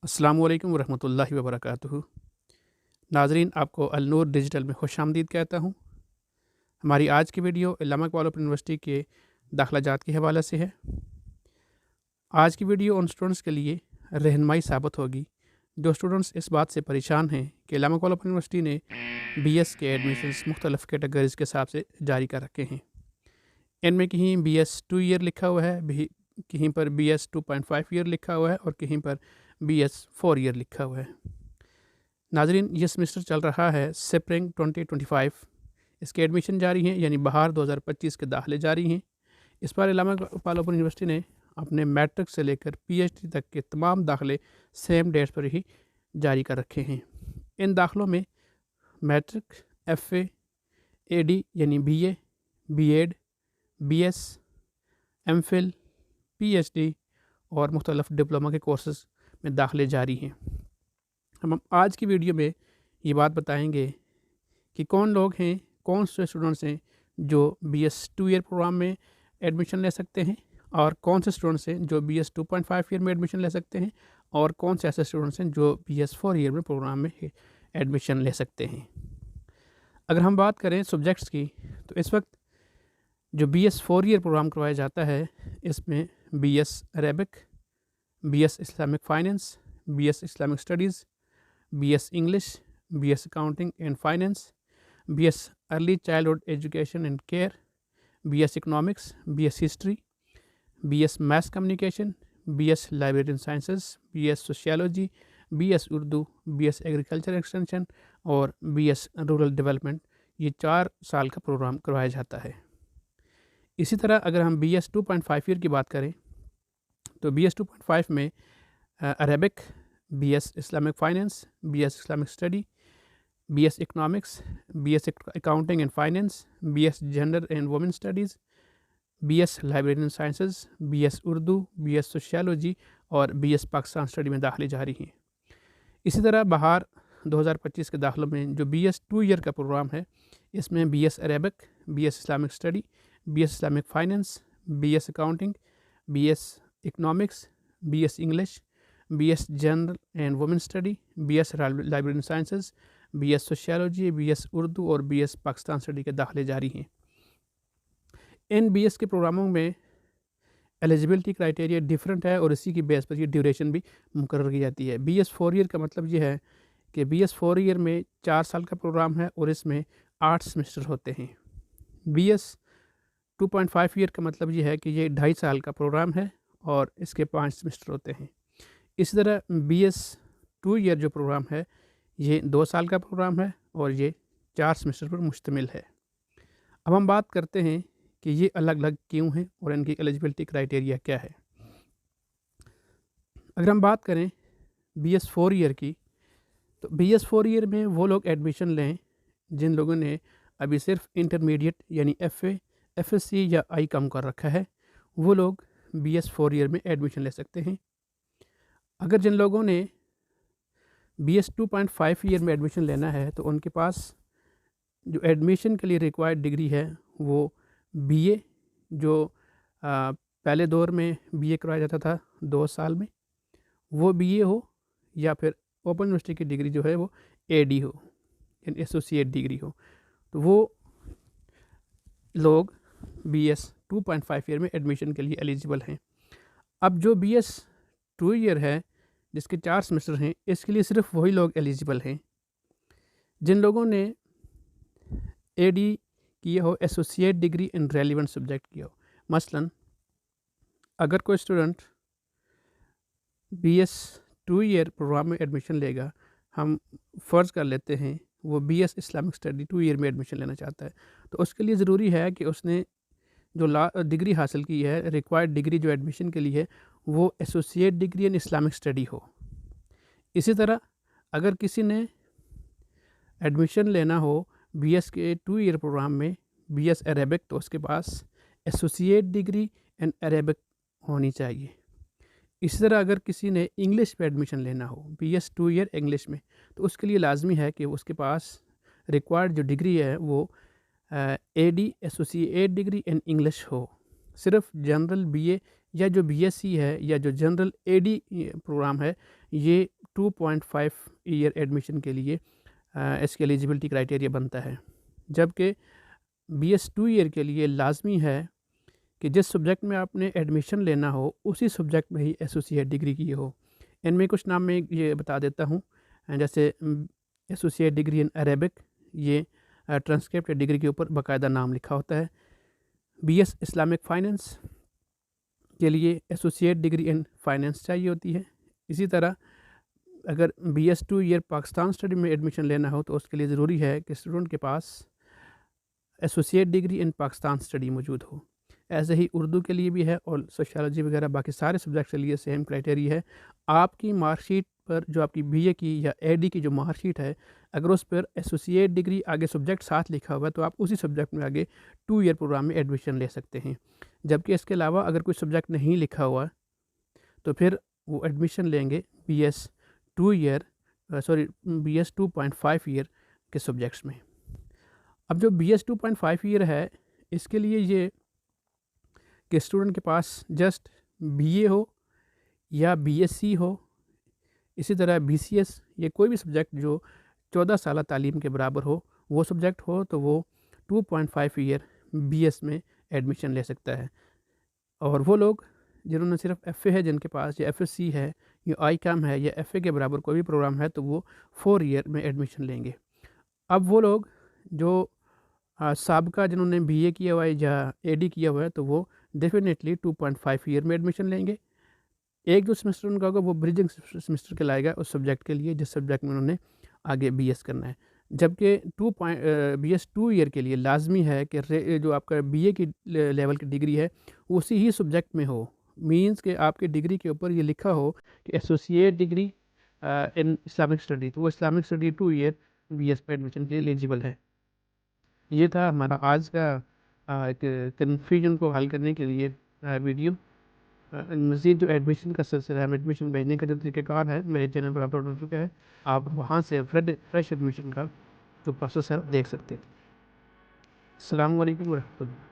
السلام علیکم ورحمۃ اللہ وبرکاتہ۔ ناظرین، آپ کو النور ڈیجیٹل میں خوش آمدید کہتا ہوں۔ ہماری آج کی ویڈیو علامہ اقبال اوپن یونیورسٹی کے داخلہ جات کے حوالے سے ہے۔ آج کی ویڈیو ان اسٹوڈنٹس کے لیے رہنمائی ثابت ہوگی جو اسٹوڈنٹس اس بات سے پریشان ہیں کہ علامہ اقبال اوپن یونیورسٹی نے بی ایس کے ایڈمیشنز مختلف کیٹیگریز کے حساب سے جاری کر رکھے ہیں۔ ان میں کہیں بی ایس 2 ایئر لکھا ہوا ہے، کہیں پر بی ایس 2.5 ایئر لکھا ہوا ہے اور کہیں پر بی ایس 4 ایئر لکھا ہوا ہے۔ ناظرین، یہ سمسٹر چل رہا ہے سپرنگ 2025، اس کے ایڈمیشن جاری ہیں، یعنی بہار 2025 کے داخلے جاری ہیں۔ اس بار علامہ اقبال اوپن یونیورسٹی نے اپنے میٹرک سے لے کر پی ایچ ڈی تک کے تمام داخلے سیم ڈیٹس پر ہی جاری کر رکھے ہیں۔ ان داخلوں میں میٹرک، ایف اے ڈی یعنی B A, B Ed, B S, M Phil, P H D اور مختلف ڈپلومہ کے کورسز میں داخلے جاری ہیں۔ ہم آج کی ویڈیو میں یہ بات بتائیں گے کہ کون لوگ ہیں، کون سے اسٹوڈنٹس ہیں جو بی ایس 2 ایئر پروگرام میں ایڈمیشن لے سکتے ہیں، اور کون سے اسٹوڈنٹس ہیں جو بی ایس 2.5 ایئر میں ایڈمیشن لے سکتے ہیں، اور کون سے ایسے اسٹوڈنٹس ہیں جو بی ایس 4 ایئر میں پروگرام میں ایڈمیشن لے سکتے ہیں۔ اگر ہم بات کریں سبجیکٹس کی، تو اس وقت جو بی ایس 4 ایئر پروگرام کروایا جاتا ہے، اس میں B S Arabic, B S Islamic finance, B S Islamic studies, B S English, B S accounting and finance, B S early childhood education and care, be S economics, B S history, B S mass communication, be S librarian sciences, B S sociology, B S Urdu, B S agriculture extension اور B S rural development. یہ 4 سال کا programme کروایا جاتا ہے۔ اسی طرح اگر ہم بی ایس 2.5 ایئر کی بات کریں تو بی ایس 2.5 میں Arabic, B S Islamic finance, B S Islamic study, B S economics, B S accounting and finance, B S gender and women studies, B S librarian sciences, B S Urdu, B S sociology اور B S Pakistan study میں داخلے جاری ہیں۔ اسی طرح بہار 2025 کے داخلوں میں جو بی ایس 2 ایئر کا پروگرام ہے، اس میں B S Arabic, B S Islamic study, B S Islamic finance, B S accounting, B S economics, B S English, B S general and women study, B S librarian sciences, B S sociology, B S Urdu اور B S Pakistan study کے داخلے جاری ہیں۔ ان B S کے پروگراموں میں eligibility criteria different ہے اور اسی کی بیس پر یہ ڈیوریشن بھی مقرر کی جاتی ہے۔ بی ایس 4 ایئر کا مطلب یہ ہے کہ بی ایس 4 ایئر میں 4 سال کا پروگرام ہے اور اس میں 8 سمسٹر ہوتے ہیں۔ بی ایس 2.5 ایئر کا مطلب یہ ہے کہ یہ 2.5 سال کا پروگرام ہے اور اس کے 5 سمسٹر ہوتے ہیں۔ اسی طرح بی ایس 2 ایئر جو پروگرام ہے، یہ 2 سال کا پروگرام ہے اور یہ 4 سمسٹر پر مشتمل ہے۔ اب ہم بات کرتے ہیں کہ یہ الگ الگ کیوں ہیں اور ان کی ایلیجبلٹی کرائٹیریا کیا ہے۔ اگر ہم بات کریں بی ایس 4 ایئر کی، تو بی ایس 4 ایئر میں وہ لوگ ایڈمیشن لیں جن لوگوں نے ابھی صرف انٹرمیڈیٹ یعنی F A, F S C یا آئی کام کر رکھا ہے، وہ لوگ بی ایس 4 ایئر میں ایڈمیشن لے سکتے ہیں۔ اگر جن لوگوں نے بی ایس 2.5 ایئر میں ایڈمیشن لینا ہے تو ان کے پاس جو ایڈمیشن کے لیے ریکوائرڈ ڈگری ہے وہ بی اے، جو پہلے دور میں بی اے کرایا جاتا تھا 2 سال میں، وہ بی اے ہو، یا پھر اوپن یونیورسٹی کی ڈگری جو ہے وہ اے ڈی ہو یعنی ایسوسیٹ ڈگری ہو، تو وہ لوگ بی ایس 2.5 ایئر میں ایڈمیشن کے لیے ایلیجبل ہیں۔ اب جو بی ایس 2 ایئر ہے جس کے 4 سمسٹر ہیں، اس کے لیے صرف وہی لوگ ایلیجبل ہیں جن لوگوں نے اے ڈی کیا ہو، associate degree in relevant subject کیا ہو۔ مثلاً اگر کوئی student B S 2 year program میں ایڈمیشن لے گا، ہم فرض کر لیتے ہیں وہ B S Islamic study 2 year میں ایڈمیشن لینا چاہتا ہے، تو اس کے لیے ضروری ہے کہ اس نے جو ڈگری حاصل کی ہے، ریکوائرڈ ڈگری جو ایڈمیشن کے لیے ہے، وہ associate degree in Islamic study ہو۔ اسی طرح اگر کسی نے ایڈمیشن لینا ہو بی ایس کے 2 ایئر پروگرام میں، بی ایس عربک، تو اس کے پاس ایسوسیٹ ڈگری ان عربک ہونی چاہیے۔ اسی طرح اگر کسی نے انگلش پہ ایڈمیشن لینا ہو بی ایس 2 ایئر انگلش میں، تو اس کے لیے لازمی ہے کہ اس کے پاس ریکوائرڈ جو ڈگری ہے وہ A D associate degree in English ہو۔ صرف جنرل بی اے یا جو BSc ہے یا جو جنرل AD پروگرام ہے، یہ 2.5 ایئر ایڈمیشن کے لیے اس کی ایلیجبلٹی کرائٹیریا بنتا ہے، جبکہ BS 2 ایئر کے لیے لازمی ہے کہ جس سبجیکٹ میں آپ نے ایڈمیشن لینا ہو اسی سبجیکٹ میں ہی ایسوسیٹ ڈگری کی ہو۔ ان میں کچھ نام میں یہ بتا دیتا ہوں، جیسے ایسوسیٹ ڈگری ان عربک، یہ ٹرانسکرپٹ ڈگری کے اوپر باقاعدہ نام لکھا ہوتا ہے۔ BS اسلامک فائننس کے لیے ایسوسیٹ ڈگری ان فائننس چاہیے ہوتی ہے۔ اسی طرح اگر BS 2 ایئر پاکستان اسٹڈی میں ایڈمیشن لینا ہو تو اس کے لیے ضروری ہے کہ اسٹوڈنٹ کے پاس associate degree in Pakistan study موجود ہو۔ ایسے ہی اردو کے لیے بھی ہے اور سوشیالوجی وغیرہ باقی سارے سبجیکٹس کے لیے سیم کرائٹیریا ہے۔ آپ کی مارک شیٹ پر جو آپ کی BA کی یا AD کی جو مارک شیٹ ہے، اگر اس پر ایسوسیٹ ڈگری آگے سبجیکٹ ساتھ لکھا ہوا ہے تو آپ اسی سبجیکٹ میں آگے 2 ایئر پروگرام میں ایڈمیشن لے سکتے ہیں، جبکہ اس کے علاوہ اگر کوئی سبجیکٹ نہیں لکھا ہوا تو پھر وہ ایڈمیشن لیں گے BS 2.5 ایئر کے سبجیکٹس میں۔ اب جو BS 2.5 ایئر ہے، اس کے لیے یہ کہ اسٹوڈنٹ کے پاس جسٹ BA ہو یا BSc ہو، اسی طرح BCS یا کوئی بھی سبجیکٹ جو 14 سالہ تعلیم کے برابر ہو، وہ سبجیکٹ ہو تو وہ 2.5 ایئر BS میں ایڈمیشن لے سکتا ہے۔ اور وہ لوگ جنہوں نے صرف FA ہے، جن کے پاس یا FSc ہے یا ICAM ہے یا FA کے برابر کوئی بھی پروگرام ہے تو وہ 4 ایئر میں ایڈمیشن لیں گے۔ اب وہ لوگ جو سابقہ جنہوں نے BA کیا ہوا ہے یا AD کیا ہوا ہے تو وہ ڈیفینیٹلی 2.5 ایئر میں ایڈمیشن لیں گے۔ ایک جو سیمسٹر ان کا ہوگا وہ بریجنگ سیمسٹر کے لائے گا اس سبجیکٹ کے لیے جس سبجیکٹ میں انہوں نے آگے BS کرنا ہے، جبکہ BS 2 ایئر کے لیے لازمی ہے کہ جو آپ کا BA کی لیول کی ڈگری ہے اسی ہی سبجیکٹ میں ہو، مینس کہ آپ کی ڈگری کے اوپر یہ لکھا ہو کہ associate degree in Islamic study, تو وہ اسلامک اسٹڈی 2 ایئر BS پہ ایڈمیشن کے لیے ایلیجیبل ہے۔ یہ تھا ہمارا آج کا ایک کنفیوژن کو حل کرنے کے لیے ویڈیو۔ مزید جو ایڈمیشن کا سلسلہ ہے، ایڈمیشن بھیجنے کا جو طریقہ کار ہے میرے چینل پر اپلوڈ ہو چکا ہے، آپ وہاں سے فریش ایڈمیشن کا جو پروسیس ہے دیکھ سکتے ہیں۔ السلام علیکم ورحمۃ اللہ۔